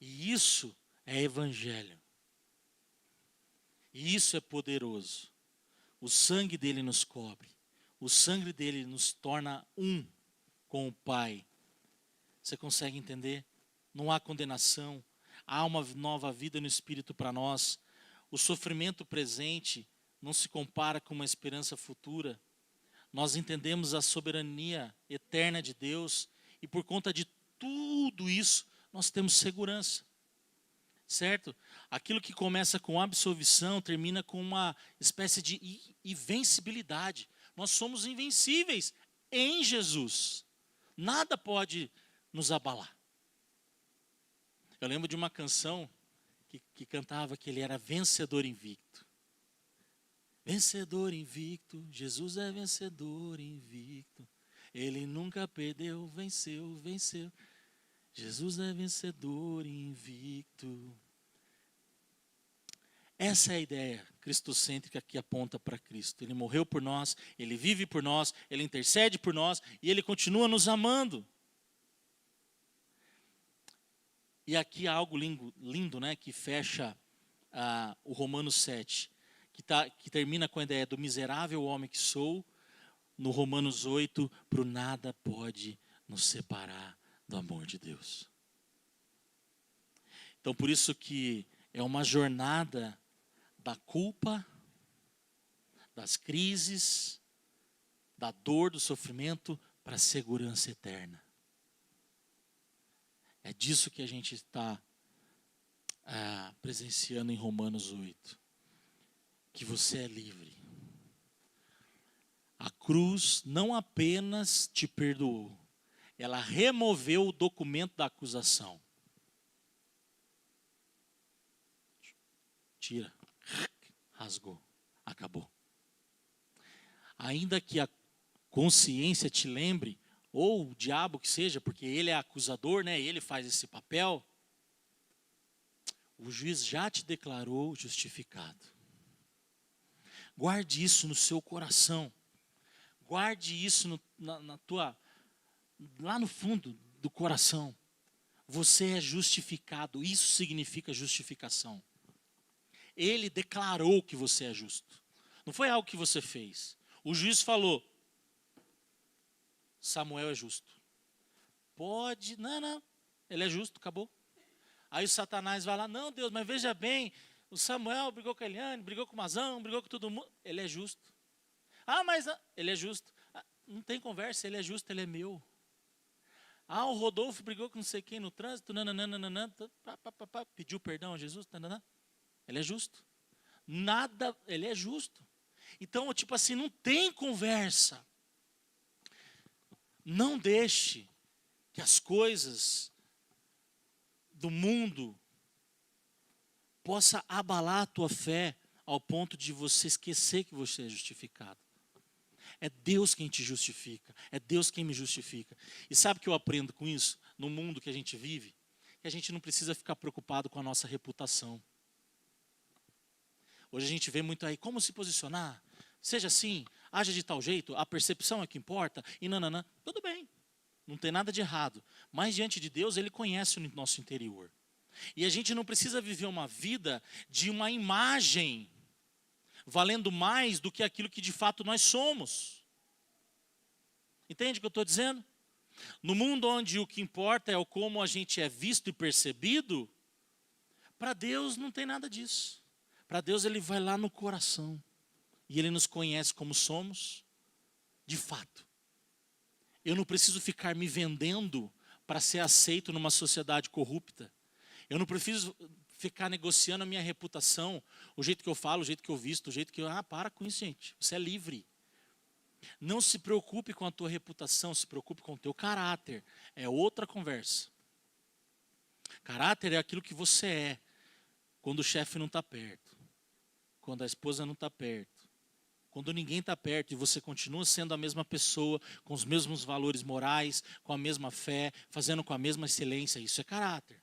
E isso é evangelho. E isso é poderoso. O sangue dele nos cobre. O sangue dele nos torna um com o Pai. Você consegue entender? Não há condenação. Há uma nova vida no Espírito para nós. O sofrimento presente não se compara com uma esperança futura. Nós entendemos a soberania eterna de Deus. E por conta de tudo isso, nós temos segurança. Certo? Aquilo que começa com absolvição termina com uma espécie de invencibilidade. Nós somos invencíveis em Jesus. Nada pode nos abalar. Eu lembro de uma canção que cantava que ele era vencedor invicto. Vencedor invicto, Jesus é vencedor invicto. Ele nunca perdeu, venceu, venceu. Jesus é vencedor invicto. Essa é a ideia cristocêntrica que aponta para Cristo. Ele morreu por nós, ele vive por nós, ele intercede por nós e ele continua nos amando. E aqui há algo lindo, né, que fecha o Romanos 7, que termina com a ideia do miserável homem que sou. No Romanos 8, pro nada pode nos separar do amor de Deus. Então, por isso que é uma jornada da culpa, das crises, da dor, do sofrimento, para a segurança eterna. É disso que a gente está presenciando em Romanos 8. Que você é livre. A cruz não apenas te perdoou, ela removeu o documento da acusação. Tira, rasgou, acabou. Ainda que a consciência te lembre, ou o diabo que seja, porque ele é acusador, né? Ele faz esse papel. O juiz já te declarou justificado. Guarde isso no seu coração. Guarde isso lá no fundo do coração. Você é justificado. Isso significa justificação. Ele declarou que você é justo. Não foi algo que você fez. O juiz falou: Samuel é justo. Pode, não, ele é justo, acabou. Aí o Satanás vai lá: não, Deus, mas veja bem, o Samuel brigou com a Eliane, brigou com o Mazão, brigou com todo mundo. Ele é justo. Mas ele é justo. Não tem conversa, ele é justo, ele é meu. O Rodolfo brigou com não sei quem no trânsito, pediu perdão a Jesus, ele é justo. Ele é justo. Então, tipo assim, não tem conversa. Não deixe que as coisas do mundo possa abalar a tua fé ao ponto de você esquecer que você é justificado. É Deus quem te justifica, é Deus quem me justifica. E sabe o que eu aprendo com isso? No mundo que a gente vive, que a gente não precisa ficar preocupado com a nossa reputação. Hoje a gente vê muito aí, como se posicionar? Seja assim, haja de tal jeito, a percepção é que importa, e nananã. Tudo bem, não tem nada de errado. Mas diante de Deus, Ele conhece o nosso interior. E a gente não precisa viver uma vida de uma imagem valendo mais do que aquilo que de fato nós somos. Entende o que eu estou dizendo? No mundo onde o que importa é o como a gente é visto e percebido, para Deus não tem nada disso. Para Deus Ele vai lá no coração. E Ele nos conhece como somos, de fato. Eu não preciso ficar me vendendo para ser aceito numa sociedade corrupta. Eu não preciso ficar negociando a minha reputação, o jeito que eu falo, o jeito que eu visto, o jeito que eu... para com isso, gente. Você é livre. Não se preocupe com a tua reputação, se preocupe com o teu caráter. É outra conversa. Caráter é aquilo que você é quando o chefe não está perto, quando a esposa não está perto, quando ninguém está perto e você continua sendo a mesma pessoa, com os mesmos valores morais, com a mesma fé, fazendo com a mesma excelência. Isso é caráter.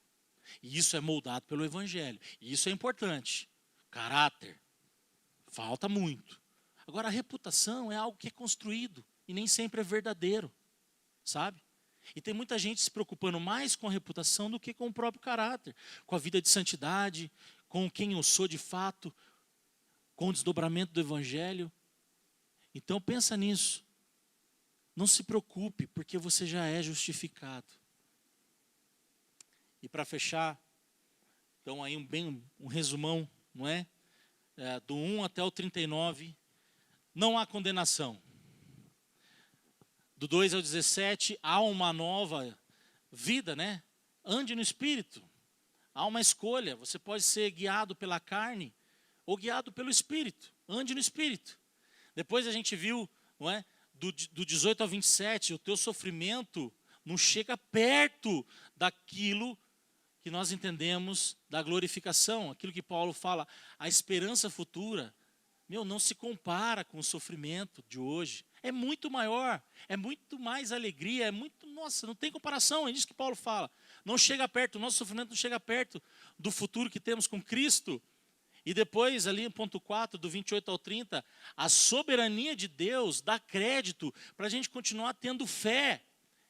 E isso é moldado pelo Evangelho. E isso é importante. Caráter. Falta muito. Agora, a reputação é algo que é construído e nem sempre é verdadeiro. Sabe? E tem muita gente se preocupando mais com a reputação do que com o próprio caráter. Com a vida de santidade, com quem eu sou de fato, com o desdobramento do Evangelho. Então, pensa nisso. Não se preocupe, porque você já é justificado. E para fechar, então aí um resumão, não é? Do 1 até o 39, não há condenação. Do 2 ao 17, há uma nova vida, né? Ande no Espírito. Há uma escolha, você pode ser guiado pela carne ou guiado pelo Espírito. Ande no Espírito. Depois a gente viu, não é? Do 18 ao 27, o teu sofrimento não chega perto daquilo que nós entendemos da glorificação, aquilo que Paulo fala, a esperança futura, não se compara com o sofrimento de hoje. É muito maior, é muito mais alegria, nossa, não tem comparação, é isso que Paulo fala. Não chega perto, o nosso sofrimento não chega perto do futuro que temos com Cristo. E depois, ali no ponto 4, do 28 ao 30, a soberania de Deus dá crédito para a gente continuar tendo fé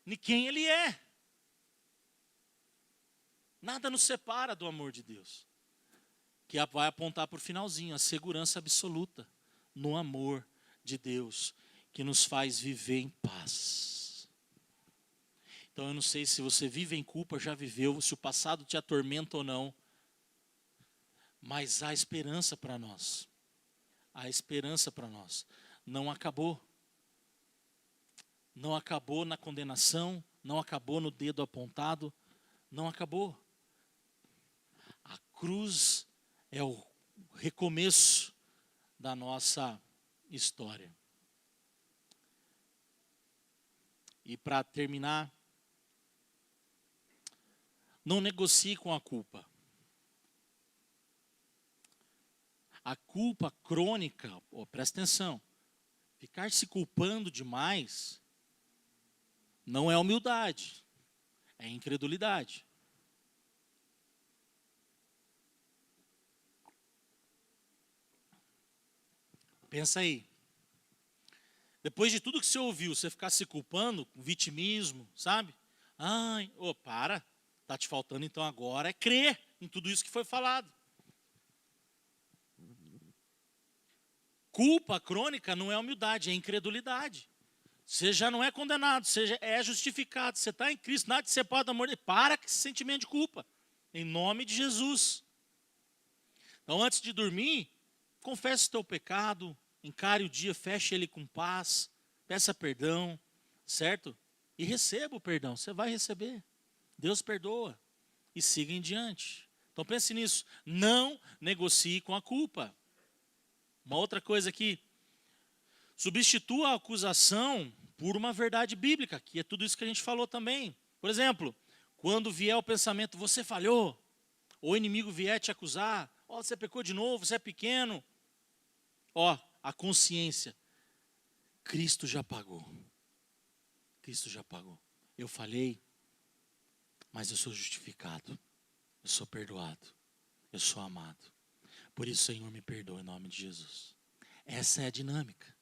em quem Ele é. Nada nos separa do amor de Deus. Que vai apontar para o finalzinho, a segurança absoluta no amor de Deus, que nos faz viver em paz. Então eu não sei se você vive em culpa, já viveu, se o passado te atormenta ou não, mas há esperança para nós. Há esperança para nós. Não acabou. Não acabou na condenação, não acabou no dedo apontado, não acabou. A cruz é o recomeço da nossa história. E para terminar, não negocie com a culpa. A culpa crônica, presta atenção, ficar se culpando demais não é humildade, é incredulidade. Pensa aí. Depois de tudo que você ouviu, você ficar se culpando, com vitimismo, sabe? Para. Está te faltando então agora é crer em tudo isso que foi falado. Culpa crônica não é humildade, é incredulidade. Você já não é condenado, você já é justificado. Você está em Cristo, nada te separa do amor dele. Para com esse sentimento de culpa. Em nome de Jesus. Então, antes de dormir, confesse o teu pecado, encare o dia, feche ele com paz, peça perdão, certo? E receba o perdão, você vai receber. Deus perdoa e siga em diante. Então pense nisso, não negocie com a culpa. Uma outra coisa aqui, Substitua a acusação por uma verdade bíblica, que é tudo isso que a gente falou também. Por exemplo, quando vier o pensamento, você falhou, ou o inimigo vier te acusar, ó, você pecou de novo, você é pequeno. Ó, a consciência, Cristo já pagou. Cristo já pagou. Eu falhei, mas eu sou justificado. Eu sou perdoado. Eu sou amado. Por isso, Senhor, me perdoa em nome de Jesus. Essa é a dinâmica.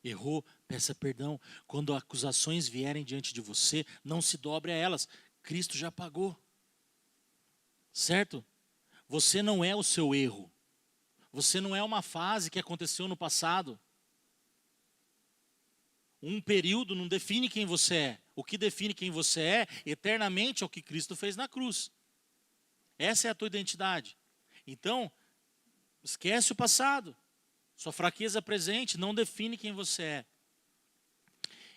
Errou, peça perdão. Quando acusações vierem diante de você, não se dobre a elas. Cristo já pagou. Certo? Você não é o seu erro. Você não é uma fase que aconteceu no passado. Um período não define quem você é. O que define quem você é, eternamente, é o que Cristo fez na cruz. Essa é a tua identidade. Então, esquece o passado. Sua fraqueza presente não define quem você é.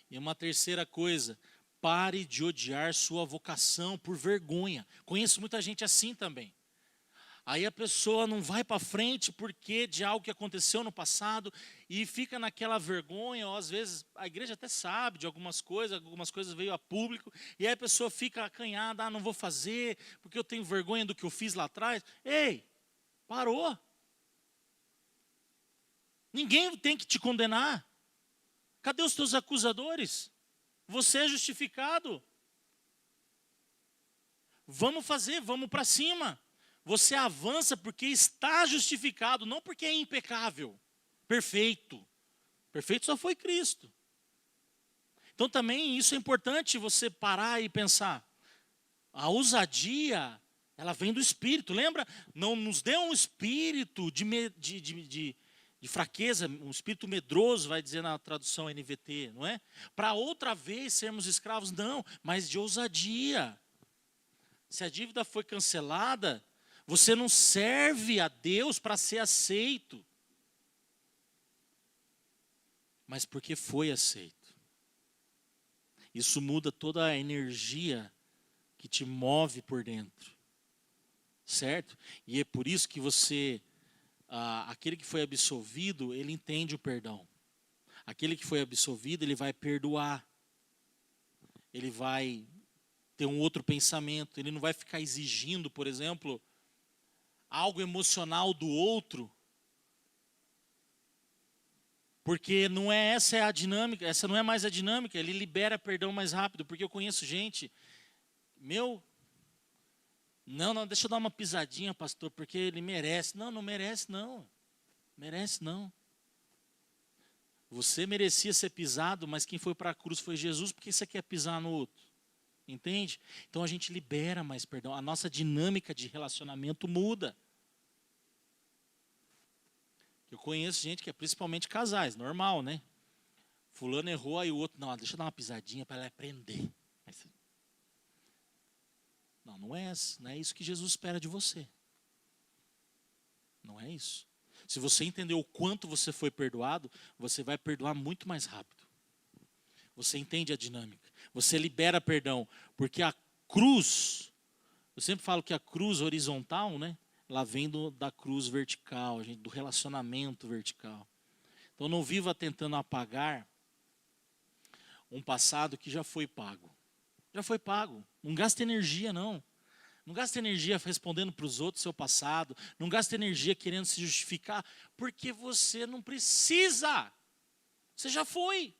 E uma terceira coisa, pare de odiar sua vocação por vergonha. Conheço muita gente assim também. Aí a pessoa não vai para frente porque de algo que aconteceu no passado e fica naquela vergonha, ou às vezes a igreja até sabe de algumas coisas veio a público, e aí a pessoa fica acanhada, não vou fazer, porque eu tenho vergonha do que eu fiz lá atrás. Ei, parou. Ninguém tem que te condenar. Cadê os teus acusadores? Você é justificado. Vamos fazer, vamos para cima. Você avança porque está justificado, não porque é impecável, perfeito. Perfeito só foi Cristo. Então também isso é importante você parar e pensar. A ousadia, ela vem do Espírito. Lembra? Não nos deu um espírito de fraqueza, um espírito medroso, vai dizer na tradução NVT, não é? Para outra vez sermos escravos, não, mas de ousadia. Se a dívida foi cancelada, você não serve a Deus para ser aceito, mas porque foi aceito. Isso muda toda a energia que te move por dentro, certo? E é por isso que você, aquele que foi absolvido, ele entende o perdão. Aquele que foi absolvido, ele vai perdoar. Ele vai ter um outro pensamento. Ele não vai ficar exigindo, por exemplo, algo emocional do outro, porque não é essa é a dinâmica, essa não é mais a dinâmica. Ele libera perdão mais rápido, porque eu conheço gente, não, deixa eu dar uma pisadinha, pastor, porque ele merece. Não merece não, merece não. Você merecia ser pisado, mas quem foi para a cruz foi Jesus, porque você quer pisar no outro, entende? Então a gente libera mais perdão, a nossa dinâmica de relacionamento muda. Eu conheço gente que é principalmente casais, normal, né? Fulano errou, aí o outro, não, deixa eu dar uma pisadinha para ela aprender. Não é isso que Jesus espera de você. Não é isso. Se você entender o quanto você foi perdoado, você vai perdoar muito mais rápido. Você entende a dinâmica. Você libera perdão, porque a cruz, eu sempre falo que a cruz horizontal, né? Ela vem da cruz vertical, do relacionamento vertical. Então não viva tentando apagar um passado que já foi pago. Já foi pago. Não gasta energia, não. Não gasta energia respondendo para os outros seu passado. Não gasta energia querendo se justificar, porque você não precisa. Você já foi.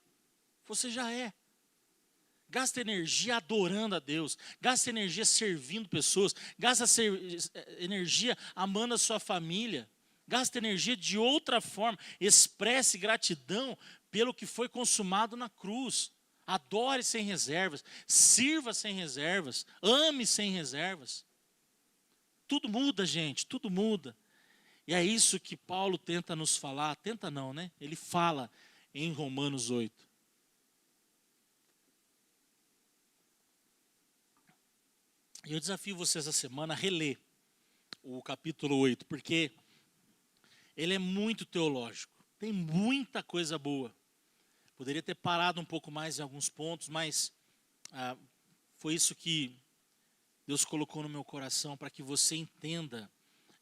Você já é. Gasta energia adorando a Deus. Gasta energia servindo pessoas. Gasta energia amando a sua família. Gasta energia de outra forma. Expresse gratidão pelo que foi consumado na cruz. Adore sem reservas. Sirva sem reservas. Ame sem reservas. Tudo muda, gente. Tudo muda. E é isso que Paulo tenta nos falar. Tenta não, né? Ele fala em Romanos 8. E eu desafio você essa semana a reler o capítulo 8, porque ele é muito teológico. Tem muita coisa boa. Poderia ter parado um pouco mais em alguns pontos, mas foi isso que Deus colocou no meu coração, para que você entenda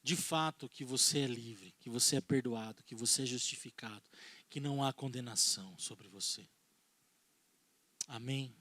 de fato que você é livre, que você é perdoado, que você é justificado, que não há condenação sobre você. Amém?